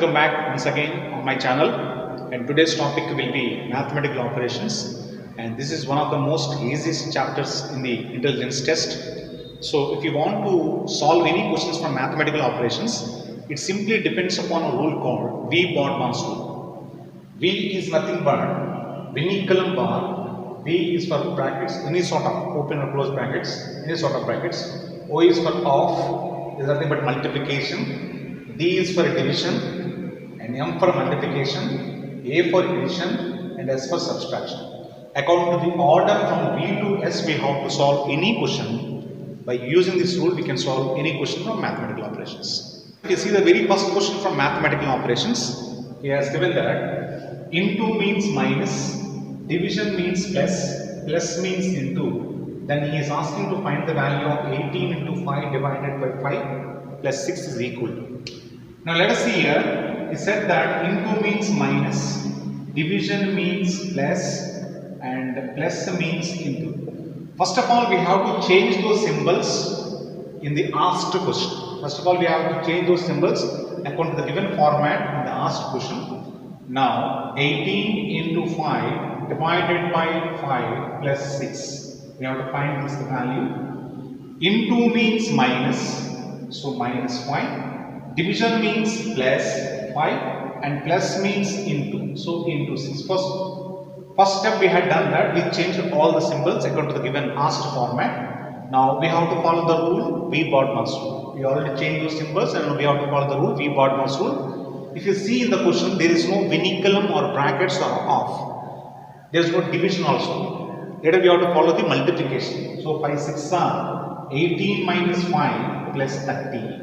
welcome back once again on my channel, and today's topic will be mathematical operations, and this is one of the most easiest chapters in the intelligence test. So if you want to solve any questions from mathematical operations, it simply depends upon a rule called V-Brodmann's rule. V is nothing but vinculum bar, V is for brackets, any sort of open or close brackets, any sort of brackets, O is for off, is nothing but multiplication, D is for division, and M for multiplication, A for addition, and S for subtraction. According to the order from V to S, we have to solve any question. By using this rule, we can solve any question from mathematical operations. If you see the very first question from mathematical operations, he has given that into means minus, division means plus, plus means into. Then he is asking to find the value of 18 into 5 divided by 5 plus 6 is equal to. Now let us see here, he said that into means minus, division means plus, and plus means into. First of all, we have to change those symbols in the asked question. First of all, we have to change those symbols according to the given format in the asked question. Now 18 into 5 divided by 5 plus 6. We have to find this value. Into means minus, so minus 5. Division means plus 5 and plus means into, so into 6. First step we had done that, we changed all the symbols according to the given asked format. Now we have to follow the rule V-Brodmann's rule. We already changed those symbols and we have to follow the rule V-Brodmann's rule. If you see in the question, there is no vinculum or brackets or off. There is no division also. Later we have to follow the multiplication. So 5 6 are 18 minus 5 plus 30.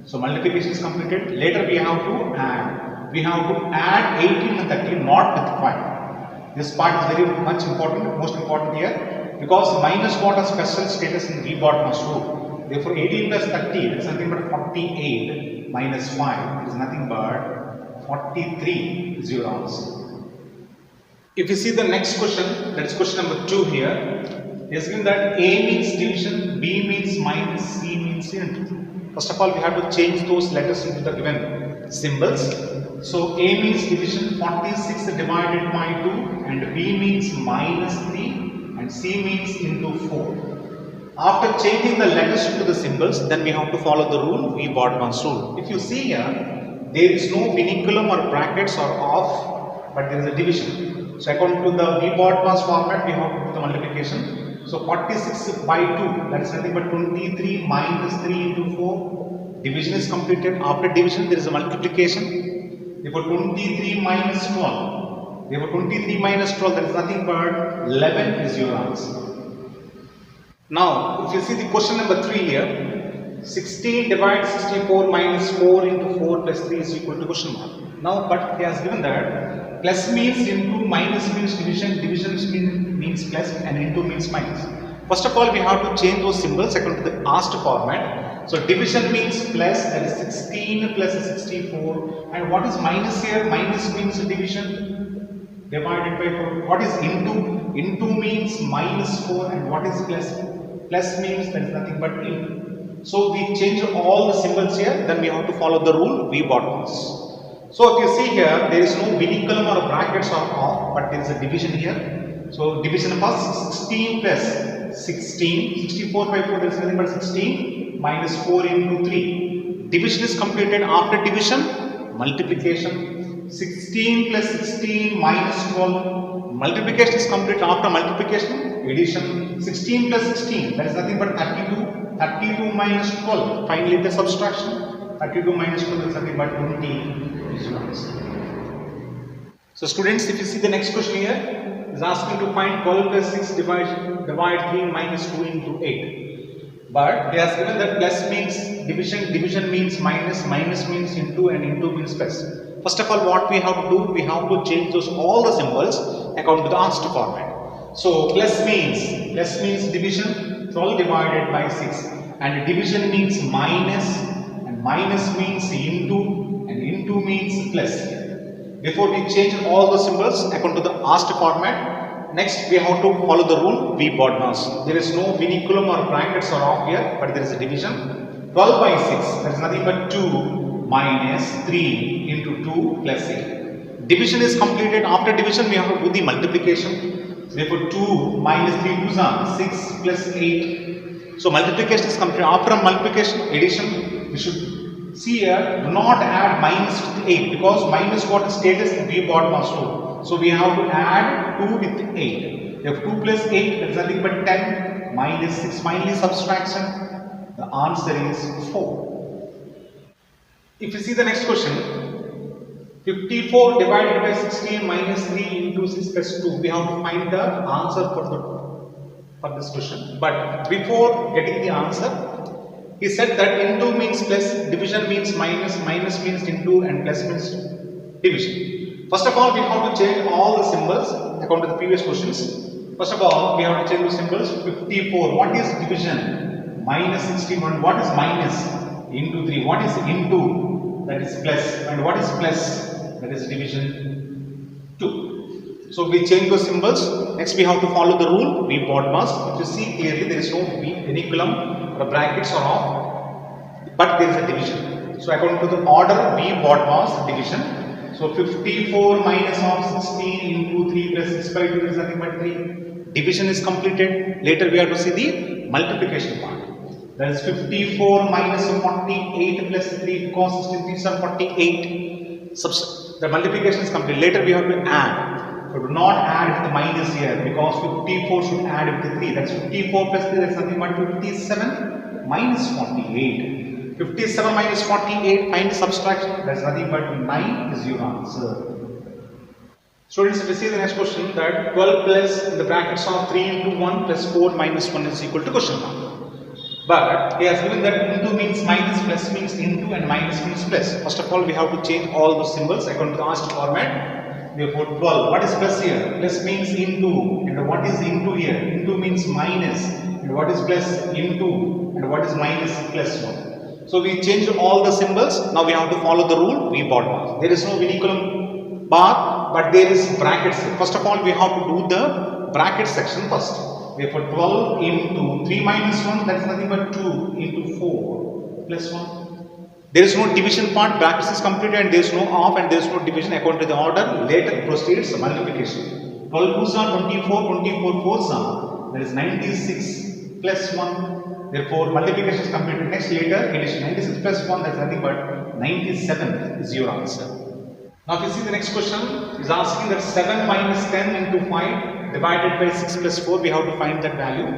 So multiplication is completed. Later we have to add. We have to add 18 and 30, not with 5. This part is very much important, most important here, because minus got a special status in V-Brodmann's rule. Therefore 18 plus 30 is nothing but 48 minus 5 is nothing but 43 is your answer. If you see the next question, that is question number 2 here, it is given that A means division, B means minus, C means into. First of all, we have to change those letters into the given symbols. So A means division, 46 divided by 2, and B means minus 3, and C means into 4. After changing the letters into the symbols, then we have to follow the rule V-Brodmann's rule. If you see here, there is no vinculum or brackets or off, but there is a division. So according to the V-Brodmann's format, we have to do the multiplication. So 46 by 2, that is nothing but 23 minus 3 into 4. Division is completed. After division, there is a multiplication. Therefore 23 minus 12. Therefore 23 minus 12, that is nothing but 11 is your answer. Now, if you see the question number 3 here, 16 divided 64 minus 4 into 4 plus 3 is equal to question mark. Now, but he has given that plus means into, minus means division, division means plus, and into means minus. First of all, we have to change those symbols according to the asked format. So division means plus, that is 16 plus 64, and what is minus here? Minus means division divided by 4. What is into? Into means minus 4, and what is plus? Plus means that is nothing but into. So we change all the symbols here, then we have to follow the rule V-Brodmann's. So if you see here, there is no vinculum or brackets or off, but there is a division here. So division first, 16 plus 16, 64 by 4, there is nothing but 16 minus 4 into 3. Division is completed. After division, multiplication. 16 plus 16 minus 12. Multiplication is complete. After multiplication, addition. 16 plus 16, that is nothing but 32. 32 minus 12. Finally, the subtraction. 32 minus 12 is nothing but 20. So students, if you see the next question here, is asking to find 12 plus 6 divide 3 minus 2 into 8. But he has given that plus means division, division means minus, minus means into, and into means plus. First of all, what we have to do, we have to change those all the symbols according to the asked format. So plus means division, 12 divided by 6, and division means minus, and minus means into, and into means plus. Before we change all the symbols according to the asked format, next we have to follow the rule V-Brodmann's. There is no vinculum or brackets or off here, but there is a division. 12 by 6, that is nothing but 2 minus 3 into 2 2 plus 8. Division is completed. After division, we have to do the multiplication. Therefore, 2 minus 3 2s are 6 plus 8. So, multiplication is completed. After multiplication, addition, we should see here, do not add minus with 8 because minus got status in V bot master. So, we have to add 2 with 8. We have 2 plus 8, that is nothing but 10 minus 6. Finally, subtraction. The answer is 4. If you see the next question, 54 divided by 16 minus 3 into 6 plus 2. We have to find the answer for this question. But before getting the answer, he said that into means plus, division means minus, minus means into, and plus means division. First of all, we have to change all the symbols according to the previous questions. First of all, we have to change the symbols. 54. What is division? Minus 61. What is minus? Into 3. What is into? That is plus. And what is plus? That is division 2. So we change those symbols. Next we have to follow the rule V bod mass. If you see clearly, there is no vinculum, the brackets are off, but there is a division. So according to the order V bod mass division. So 54 minus of 16 into 3 plus 6 by 2 is nothing but 3. Division is completed. Later we have to see the multiplication part. That is 54 minus 48 plus 3 because 16 3s are 48. The multiplication is complete. Later we have to add. So do not add with the minus here because 54 should add with the 3. That's 54 plus 3, that's nothing but 57 minus 48. 57 minus 48, find the subtraction. That's nothing but 9 is your answer. Students, if you see the next question, that 12 plus in the brackets of 3 into 1 plus 4 minus 1 is equal to question mark. But he has given that into means minus, plus means into, and minus means plus. First of all, we have to change all those symbols according to the asked format. Therefore, 12. What is plus here? Plus means into. And what is into here? Into means minus. And what is plus? Into. And what is minus? Plus 1. So we change all the symbols. Now we have to follow the rule V bod mass. There is no vinculum bar, but there is brackets. First of all, we have to do the bracket section first. Therefore, 12 into 3 minus 1, that is nothing but 2 into 4 plus 1. There is no division part, brackets is completed, and there is no off and there is no division according to the order. Later proceeds multiplication. 12 2s are 24, 24 4s are, that is 96 plus 1. Therefore, multiplication is completed. Next, later addition. 96 plus 1, that is nothing but 97 is your answer. Now, if you see the next question, is asking that 7 minus 10 into 5 divided by 6 plus 4, we have to find that value.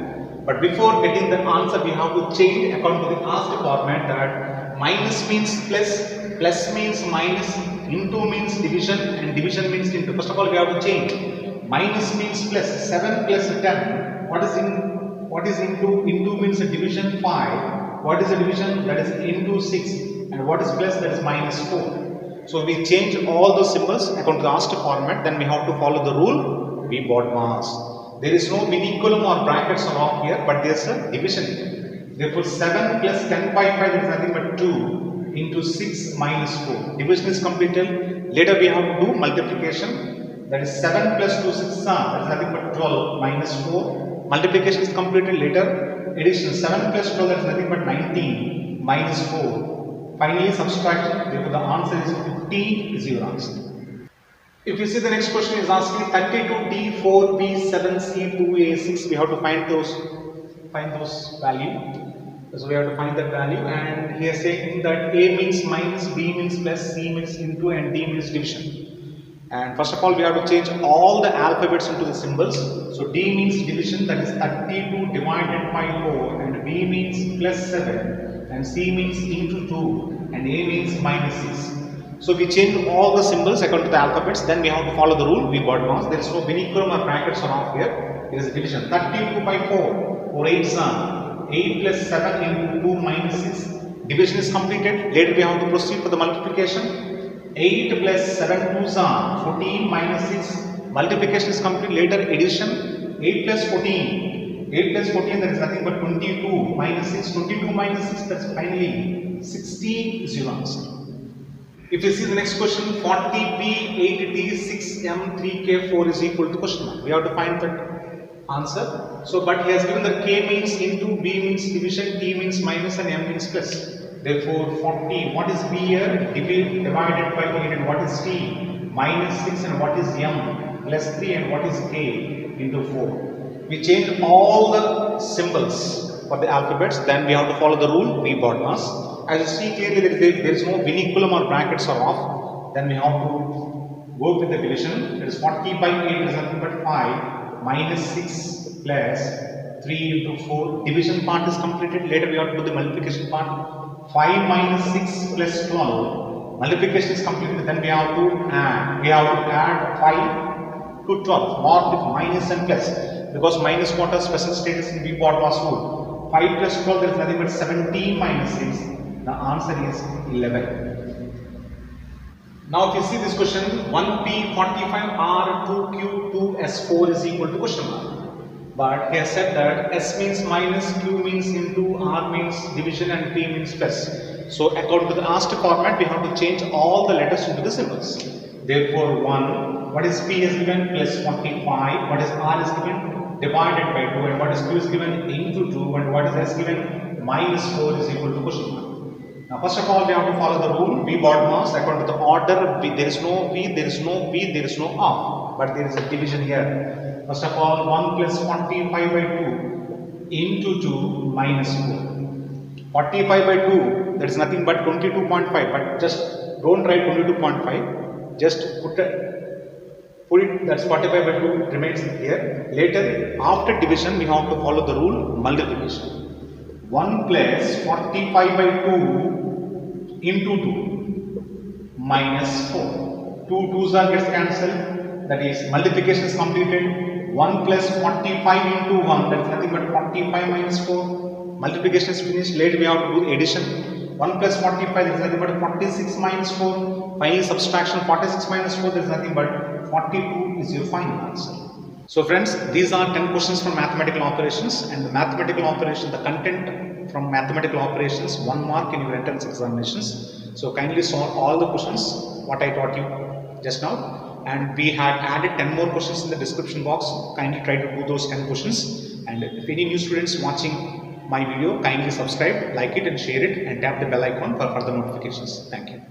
But before getting the answer, we have to change according to the asked format that minus means plus, plus means minus, into means division, and division means into. First of all, we have to change. Minus means plus, 7 plus 10. What is into? Into means division 5. What is the division? That is into 6. And what is plus? That is minus 4. So we change all those symbols according to the asked format. Then we have to follow the rule V bod mass. There is no vinculum or brackets along here, but there is a division. Therefore, 7 plus 10 by 5 is nothing but 2 into 6 minus 4. Division is completed. Later we have to do multiplication. That is 7 plus 2 6 that is nothing but 12 minus 4. Multiplication is completed. Later addition 7 plus 12, that is nothing but 19 minus 4. Finally, subtraction. Therefore, the answer is 15 is your answer. If you see the next question is asking 32D, 4B, 7C, 2A, 6. We have to find those value. So we have to find that value, and he is saying that A means minus, B means plus, C means into, and D means division. And first of all, we have to change all the alphabets into the symbols. So D means division, that is 32 divided by 4, and B means plus 7, and C means into 2, and A means minus 6. So we change all the symbols according to the alphabets. Then we have to follow the rule V bod mass. There is no vinculum or brackets are off here. There is a division. 32 by 4, 4 8s are 8 plus 7 into 2 minus 6. Division is completed. Later we have to proceed for the multiplication. 8 plus 7 2s are 14 minus 6. Multiplication is complete. Later addition. 8 plus 14. 8 plus 14, that is nothing but 22 minus 6. 22 minus 6, that's finally 16 is your answer. If you see the next question, 40B, 8D, 6M, 3K, 4 is equal to question mark. We have to find that answer. So, but he has given that K means into, B means division, T means minus, and M means plus. Therefore 40, what is b here? Divided by 8, and what is t? Minus 6, and what is m? Plus 3, and what is k? Into 4. We change all the symbols for the alphabets, then we have to follow the rule V bar mass. As you see clearly, there is no vinculum or brackets are off, then we have to go with the division. It is 40 by 8 is nothing but 5 minus 6 plus 3 into 4. Division part is completed. Later we have to do the multiplication part. 5 minus 6 plus 12. Multiplication is completed. Then we have to add. We have to add 5 to 12. Mark with minus and plus. Because minus what has special status in V bar mass rule. 5 plus 12, there is nothing but 17 minus 6. The answer is 11. Now if you see this question, 1P45R2Q2S4 is equal to question mark. But he has said that S means minus, Q means into, R means division, and P means plus. So according to the asked format, we have to change all the letters into the symbols. Therefore 1, what is P is given? Plus 45. What is R is given? Divided by 2. And what is Q is given? Into 2. And what is S given? Minus 4 is equal to question mark. Now first of all, we have to follow the rule V bar mass. According to the order, there is no V, there is no P, there is no R, but there is a division here. First of all, 1 plus 45 by 2 into 2 minus 4. 45 by 2, that is nothing but 22.5, but just don't write 22.5, just put it, that's 45 by 2 remains here. Later, after division, we have to follow the rule multiplication. 1 plus 45 by 2 into 2 minus 4. 2 2s are gets cancelled, that is multiplication is completed. 1 plus 45 into 1, that is nothing but 45 minus 4. Multiplication is finished. Later we have to do addition. 1 plus 45, that is nothing but 46 minus 4. Final subtraction, 46 minus 4, that is nothing but 42 is your final answer. So friends, these are 10 questions from mathematical operations, and the mathematical operation, the content from mathematical operations, 1 mark in your entrance examinations. So kindly solve all the questions what I taught you just now, and we had added 10 more questions in the description box. Kindly try to do those 10 questions, and if any new students watching my video, kindly subscribe, like it and share it, and tap the bell icon for further notifications. Thank you.